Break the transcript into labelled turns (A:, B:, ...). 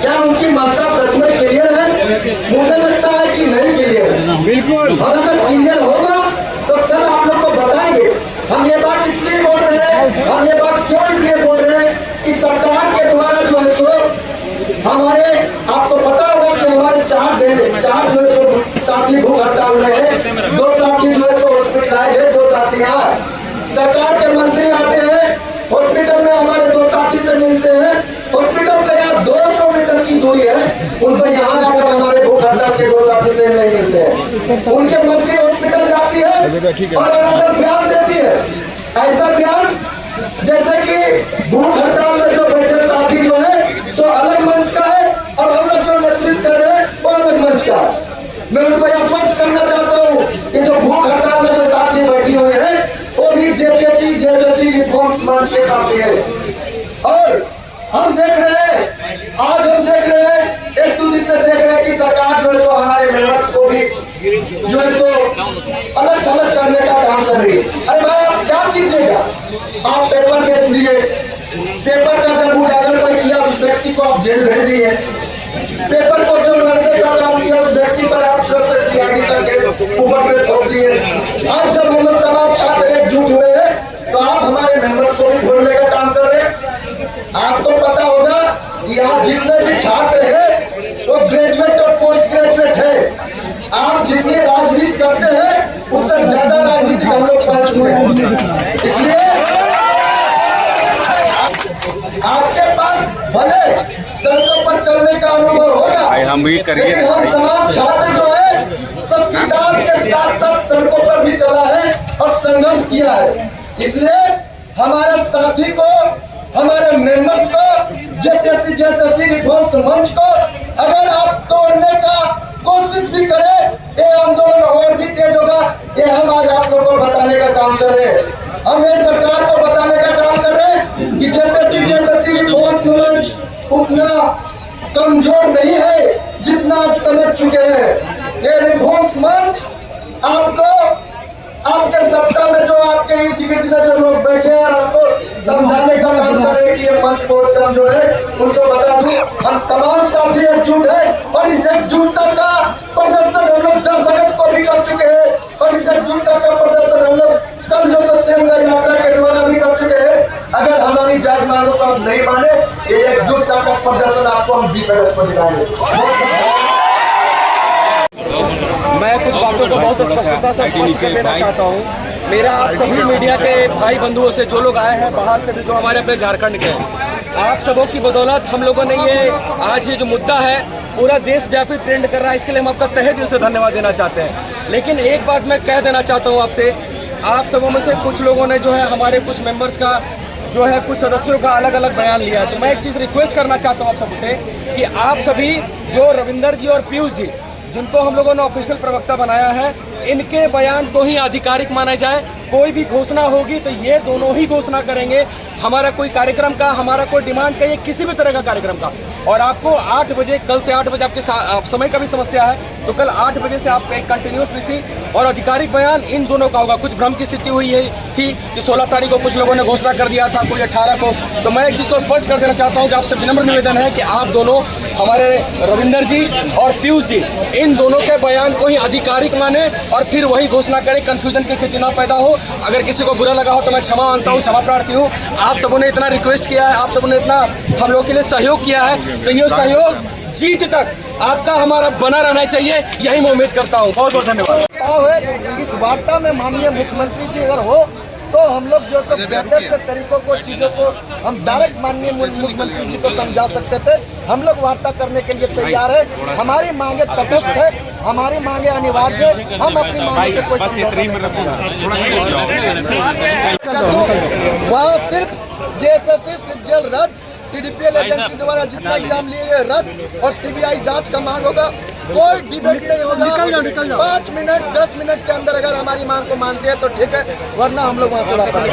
A: क्या उनकी मकसद सच में क्लियर है? मुझे लगता है कि नहीं क्लियर है। बिल्कुल। और अगर क्लियर होगा तो कल आप लोग को बताएंगे। हम ये बात इसलिए बोल रहे हैं, हम ये बात क्यों इसलिए बोल रहे हैं कि सरकार के द्वारा जो है सो हमारे, आपको पता होगा कि हमारे चार जो है सो साथी भूख हड़ताल में है, 2 साथी जो है सो हॉस्पिटलाइज है, 2 साथी यहाँ। सरकार के मंत्री आते हैं हॉस्पिटल में, हमारे 2 साथी से मिलते हैं, हॉस्पिटल से यहाँ 200 मीटर की दूरी है, उनको यहाँ आकर हमारे भूख हड़ताल के 2 साथी से नहीं मिलते हैं। उनके मंत्री हॉस्पिटल जाती है और अलग बयान देती है, ऐसा बयान जैसे कि भूख हड़ताल में जो बैठे साथी जो है सो अलग मंच का है और हम लोग जो नेतृत्व कर रहे हैं वो अलग मंच का है। मैं उनको यह स्पष्ट करना चाहता हूँ कि जो भूख हड़ताल में जो साथी बैठी हुई है वो भी जेपीएससी जेएसएससी रिफॉर्म्स मंच के साथी है। और हम देख रहे हैं, आज हम देख रहे हैं, 1-2 दिन से देख रहे हैं कि सरकार जो है सो हमारे मेंबर्स को भी जो है सो अलग थलग करने का काम कर रही है। अरे भाई आप क्या कीजिएगा, आप पेपर बेच दिए, पेपर का जब उजागर पर किया उस व्यक्ति को आप जेल भेज दिए, पेपर को जो लड़ने का काम किया उस व्यक्ति पर आप सीआईडी का केस ऊपर से ठोक दिए। आज जब हम लोग तमाम छात्र एकजुट हुए हैं तो आप हमारे मेंबर्स को भी ढूंढने का काम कर रहे हैं। आपको पता होगा कि यहाँ जितने भी छात्र हैं वो ग्रेजुएट और पोस्ट ग्रेजुएट है। आप जितनी राजनीति करते हैं उससे ज्यादा राजनीति हम लोग पढ़ चुके हैं, इसलिए आपके पास भले सड़कों पर चलने का अनुभव होगा, लेकिन हम तमाम छात्र जो है सब किताब के साथ साथ सड़कों पर भी चला है और संघर्ष किया है। इसलिए हमारे साथी को, हमारे मेंबर्स को, जेपीएससी जेएसएससी रिफॉर्म्स मंच को अगर आप तोड़ने का कोशिश भी करें, ये आंदोलन और भी तेज होगा। ये हम आज आप लोगों को बताने का काम कर रहे हैं, हम ये सरकार को बताने का काम कर रहे हैं कि जेपीएससी जेएसएससी रिफॉर्म्स मंच उतना कमजोर नहीं है जितना आप समझ चुके हैं। ये रिफॉर्म्स मंच आपको आपके सत्ता में जो आपके इर्द गिर्द में जो लोग बैठे हैं आपको समझाने का काम करें कि ये मंच बहुत कमजोर है। उनको बता दूं हम तमाम साथी एकजुट हैं और इस एकजुटता का प्रदर्शन हम लोग 10 अगस्त को भी कर चुके हैं और इस एकजुटता का प्रदर्शन हम लोग कल जो सत्येंद्र यात्रा के द्वारा भी कर चुके हैं। अगर हमारी जायज मांगों को हम नहीं माने, ये एकजुटता का प्रदर्शन आपको हम 20 अगस्त को दिखाएंगे।
B: मैं कुछ बातों को बहुत स्पष्टता से स्पष्ट कर देना चाहता हूँ। मेरा आप सभी मीडिया के भाई बंधुओं से, जो लोग आए हैं बाहर से भी, जो हमारे अपने झारखंड के हैं, आप सबों की बदौलत हम लोगों ने ये आज ये जो मुद्दा है पूरा देशव्यापी ट्रेंड कर रहा है, इसके लिए हम आपका तहे दिल से धन्यवाद देना चाहते हैं। लेकिन एक बात मैं कह देना चाहता हूँ आपसे, आप सबों में से कुछ लोगों ने जो है हमारे कुछ मेंबर्स का जो है कुछ सदस्यों का अलग अलग बयान लिया है। तो मैं एक चीज़ रिक्वेस्ट करना चाहता हूँ आप सबसे कि आप सभी जो रविंदर जी और पीयूष जी, जिनको हम लोगों ने ऑफिशियल प्रवक्ता बनाया है, इनके बयान को ही आधिकारिक माना जाए। कोई भी घोषणा होगी तो ये दोनों ही घोषणा करेंगे, हमारा कोई कार्यक्रम का, हमारा कोई डिमांड का, ये किसी भी तरह का कार्यक्रम का। और आपको 8 बजे, कल से 8 बजे आपके समय का भी समस्या है तो कल 8 बजे से आप एक कंटिन्यूस पीसी और आधिकारिक बयान इन दोनों का होगा। कुछ भ्रम की स्थिति हुई है थी कि 16 तारीख को कुछ लोगों ने घोषणा कर दिया था, कोई 18 को। तो मैं एक चीज़ को स्पष्ट कर देना चाहता हूँ कि आपसे विनम्र निवेदन है कि आप दोनों, हमारे रविंदर जी और पीयूष जी, इन दोनों के बयान को ही आधिकारिक माने और फिर वही घोषणा करें, कंफ्यूजन की स्थिति ना पैदा हो। अगर किसी को बुरा लगा हो तो मैं क्षमा मांगता हूँ, क्षमा प्रार्थी हूँ। आप सबों ने इतना रिक्वेस्ट किया है, आप सबों ने इतना हम लोग के लिए सहयोग किया है, तो ये सहयोग जीत तक आपका हमारा बना रहना चाहिए, यही मैं उम्मीद करता हूँ। बहुत बहुत धन्यवाद।
A: इस वार्ता में माननीय मुख्यमंत्री जी अगर हो तो हम लोग जो सब बेहतर से तरीकों को, चीज़ों को हम डायरेक्ट माननीय मुख्यमंत्री जी को समझा सकते थे। हम लोग वार्ता करने के लिए तैयार है। हमारी मांगे तटस्थ है, हमारी मांगे अनिवार्य है। हम अपनी मांगों से कोई समझौता नहीं करते। वह सिर्फ जेएसएससी सिज्जल रद्द, टीडीपीएल एजेंसी द्वारा जितना एग्जाम लिए गए रद्द और सीबीआई जांच का मांग होगा। कोई डिबेट नहीं होगा। 5 मिनट 10 मिनट के अंदर अगर हमारी मांग को मानते हैं तो ठीक है, वरना हम लोग वहाँ से वापस